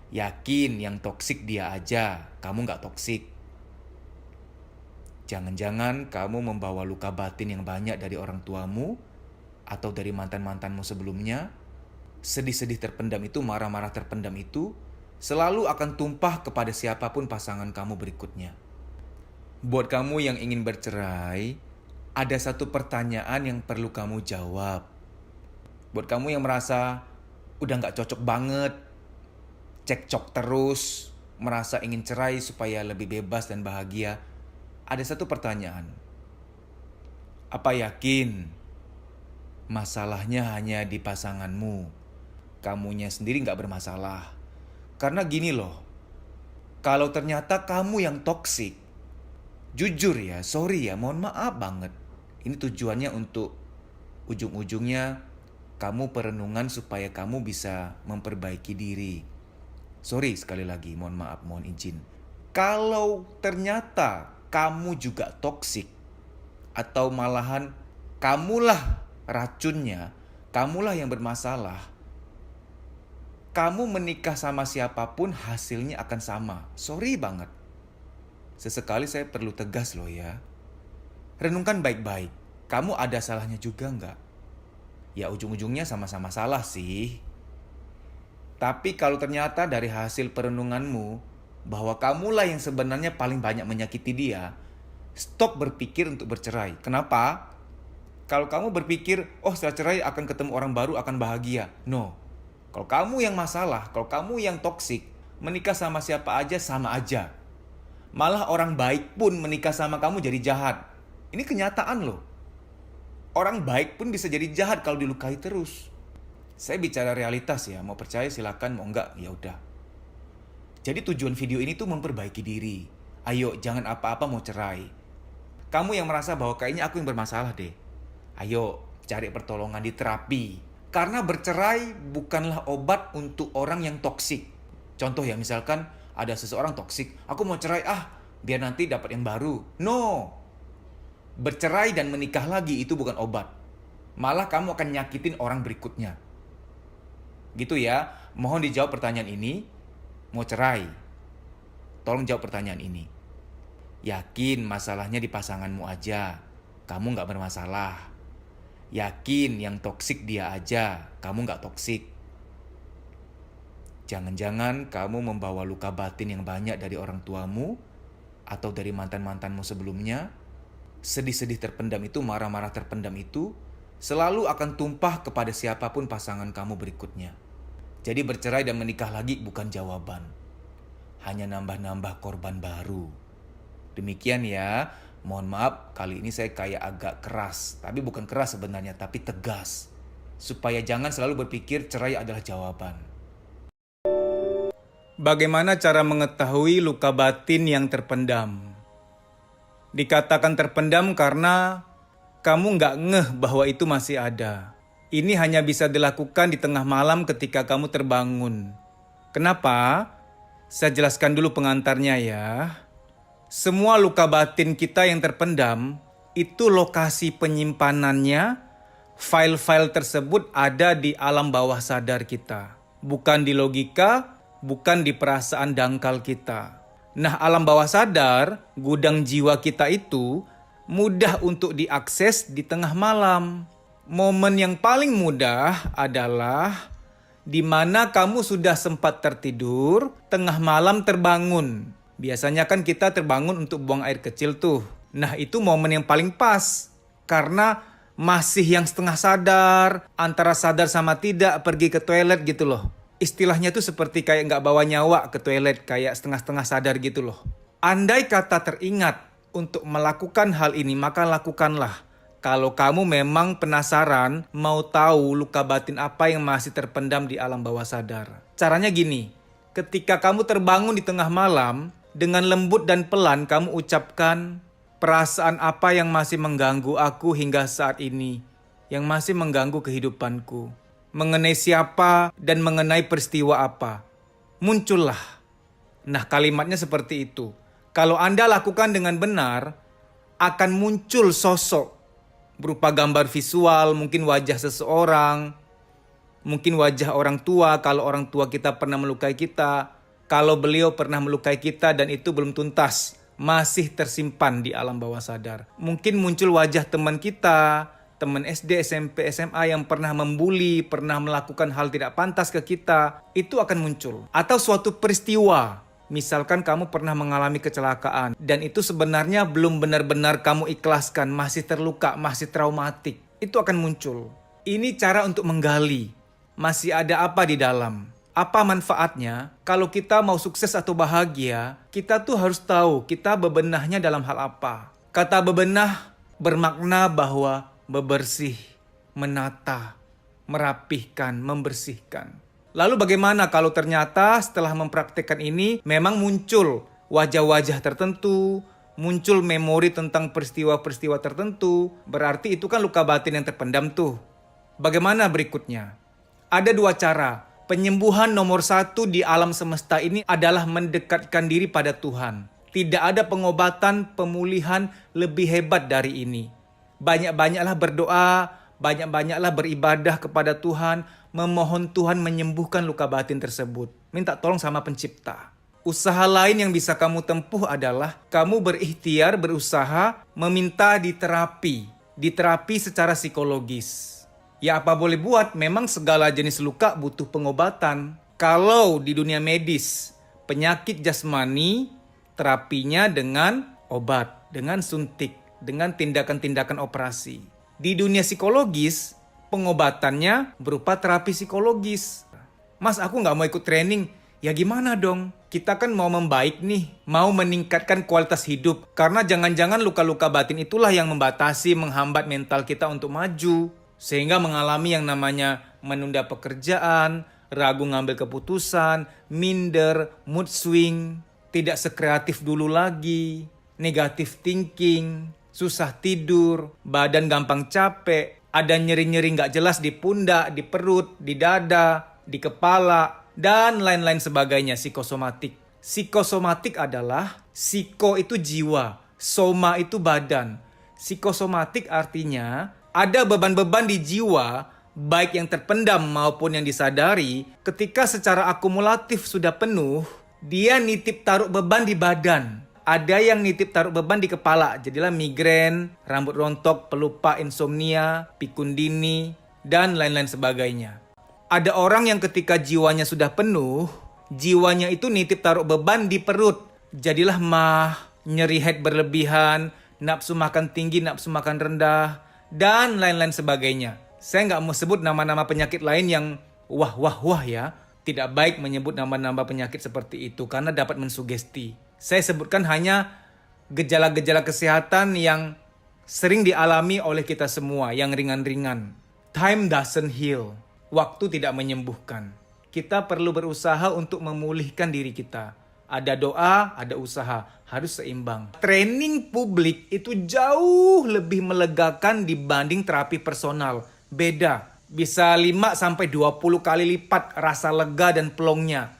Yakin yang toksik dia aja, kamu nggak toksik. Jangan-jangan kamu membawa luka batin yang banyak dari orang tuamu atau dari mantan-mantanmu sebelumnya. Sedih-sedih terpendam itu, marah-marah terpendam itu selalu akan tumpah kepada siapapun pasangan kamu berikutnya. Buat kamu yang ingin bercerai, ada satu pertanyaan yang perlu kamu jawab. Buat kamu yang merasa udah gak cocok banget, cekcok terus, merasa ingin cerai supaya lebih bebas dan bahagia, ada satu pertanyaan. Apa yakin masalahnya hanya di pasanganmu? Kamunya sendiri gak bermasalah. Karena gini loh, kalau ternyata kamu yang toksik, jujur ya, sorry ya, mohon maaf banget. Ini tujuannya untuk ujung-ujungnya kamu perenungan supaya kamu bisa memperbaiki diri. Sorry sekali lagi, mohon maaf, mohon izin. Kalau ternyata kamu juga toksik, atau malahan kamulah racunnya, kamulah yang bermasalah, kamu menikah sama siapapun hasilnya akan sama. Sorry banget. Sesekali saya perlu tegas loh ya. Renungkan baik-baik, kamu ada salahnya juga nggak? Ya ujung-ujungnya sama-sama salah sih. Tapi kalau ternyata dari hasil perenunganmu bahwa kamulah yang sebenarnya paling banyak menyakiti dia, stop berpikir untuk bercerai. Kenapa? Kalau kamu berpikir, oh setelah cerai akan ketemu orang baru, akan bahagia. No. Kalau kamu yang masalah, kalau kamu yang toksik, menikah sama siapa aja sama aja. Malah orang baik pun menikah sama kamu jadi jahat. Ini kenyataan loh. Orang baik pun bisa jadi jahat kalau dilukai terus. Saya bicara realitas ya, mau percaya silakan, mau enggak ya udah. Jadi tujuan video ini tuh memperbaiki diri. Ayo jangan apa-apa mau cerai. Kamu yang merasa bahwa kayaknya aku yang bermasalah deh. Ayo cari pertolongan di terapi. Karena bercerai bukanlah obat untuk orang yang toksik. Contoh ya, misalkan ada seseorang toksik, aku mau cerai biar nanti dapat yang baru. No. Bercerai dan menikah lagi itu bukan obat. Malah kamu akan nyakitin orang berikutnya. Gitu ya. Mohon dijawab pertanyaan ini. Mau cerai? Tolong jawab pertanyaan ini. Yakin masalahnya di pasanganmu aja, kamu gak bermasalah. Yakin yang toksik dia aja, kamu gak toksik. Jangan-jangan kamu membawa luka batin yang banyak dari orang tuamu atau dari mantan-mantanmu sebelumnya. Sedih-sedih terpendam itu, marah-marah terpendam itu selalu akan tumpah kepada siapapun pasangan kamu berikutnya. Jadi bercerai dan menikah lagi bukan jawaban. Hanya nambah-nambah korban baru. Demikian ya. Mohon maaf kali ini saya kayak agak keras. Tapi bukan keras sebenarnya, tapi tegas. Supaya jangan selalu berpikir cerai adalah jawaban. Bagaimana cara mengetahui luka batin yang terpendam? Dikatakan terpendam karena kamu nggak ngeh bahwa itu masih ada. Ini hanya bisa dilakukan di tengah malam ketika kamu terbangun. Kenapa? Saya jelaskan dulu pengantarnya ya. Semua luka batin kita yang terpendam, itu lokasi penyimpanannya, file-file tersebut ada di alam bawah sadar kita. Bukan di logika, bukan di perasaan dangkal kita. Nah, alam bawah sadar, gudang jiwa kita itu mudah untuk diakses di tengah malam. Momen yang paling mudah adalah di mana kamu sudah sempat tertidur, tengah malam terbangun. Biasanya kan kita terbangun untuk buang air kecil tuh. Nah, itu momen yang paling pas. Karena masih yang setengah sadar, antara sadar sama tidak pergi ke toilet gitu loh. Istilahnya tuh seperti kayak nggak bawa nyawa ke toilet, kayak setengah-setengah sadar gitu loh. Andai kata teringat untuk melakukan hal ini, maka lakukanlah. Kalau kamu memang penasaran, mau tahu luka batin apa yang masih terpendam di alam bawah sadar. Caranya gini, ketika kamu terbangun di tengah malam, dengan lembut dan pelan kamu ucapkan, perasaan apa yang masih mengganggu aku hingga saat ini, yang masih mengganggu kehidupanku. Mengenai siapa dan mengenai peristiwa apa. Muncullah. Nah, kalimatnya seperti itu. Kalau Anda lakukan dengan benar, akan muncul sosok berupa gambar visual, mungkin wajah seseorang, mungkin wajah orang tua kalau orang tua kita pernah melukai kita, kalau beliau pernah melukai kita dan itu belum tuntas, masih tersimpan di alam bawah sadar. Mungkin muncul wajah teman kita, teman SD, SMP, SMA yang pernah membuli, pernah melakukan hal tidak pantas ke kita, itu akan muncul. Atau suatu peristiwa, misalkan kamu pernah mengalami kecelakaan, dan itu sebenarnya belum benar-benar kamu ikhlaskan, masih terluka, masih traumatik, itu akan muncul. Ini cara untuk menggali, masih ada apa di dalam. Apa manfaatnya? Kalau kita mau sukses atau bahagia, kita tuh harus tahu kita bebenahnya dalam hal apa. Kata bebenah bermakna bahwa bebersih, menata, merapihkan, membersihkan. Lalu bagaimana kalau ternyata setelah mempraktekkan ini memang muncul wajah-wajah tertentu, muncul memori tentang peristiwa-peristiwa tertentu, berarti itu kan luka batin yang terpendam tuh. Bagaimana berikutnya? Ada dua cara. Penyembuhan nomor satu di alam semesta ini adalah mendekatkan diri pada Tuhan. Tidak ada pengobatan, pemulihan lebih hebat dari ini. Banyak-banyaklah berdoa, banyak-banyaklah beribadah kepada Tuhan, memohon Tuhan menyembuhkan luka batin tersebut. Minta tolong sama pencipta. Usaha lain yang bisa kamu tempuh adalah kamu berikhtiar, berusaha meminta diterapi secara psikologis. Ya apa boleh buat, memang segala jenis luka butuh pengobatan. Kalau di dunia medis, penyakit jasmani, terapinya dengan obat, dengan suntik, dengan tindakan-tindakan operasi. Di dunia psikologis, pengobatannya berupa terapi psikologis. Mas, aku nggak mau ikut training. Ya gimana dong? Kita kan mau membaik nih, mau meningkatkan kualitas hidup. Karena jangan-jangan luka-luka batin itulah yang membatasi, menghambat mental kita untuk maju. Sehingga mengalami yang namanya menunda pekerjaan, ragu ngambil keputusan, minder, mood swing, tidak sekreatif dulu lagi, negative thinking, susah tidur, badan gampang capek, ada nyeri-nyeri nggak jelas di pundak, di perut, di dada, di kepala, dan lain-lain sebagainya, psikosomatik. Psikosomatik adalah, psiko itu jiwa, soma itu badan. Psikosomatik artinya ada beban-beban di jiwa, baik yang terpendam maupun yang disadari, ketika secara akumulatif sudah penuh, dia nitip taruh beban di badan. Ada yang nitip taruh beban di kepala, jadilah migrain, rambut rontok, pelupa, insomnia, pikun dini, dan lain-lain sebagainya. Ada orang yang ketika jiwanya sudah penuh, jiwanya itu nitip taruh beban di perut, jadilah mah, nyeri head berlebihan, nafsu makan tinggi, nafsu makan rendah, dan lain-lain sebagainya. Saya nggak mau sebut nama-nama penyakit lain yang wah ya. Tidak baik menyebut nama-nama penyakit seperti itu karena dapat mensugesti. Saya sebutkan hanya gejala-gejala kesehatan yang sering dialami oleh kita semua, yang ringan-ringan. Time doesn't heal. Waktu tidak menyembuhkan. Kita perlu berusaha untuk memulihkan diri kita. Ada doa, ada usaha, harus seimbang. Training publik itu jauh lebih melegakan dibanding terapi personal. Beda, bisa 5-20 kali lipat rasa lega dan plongnya.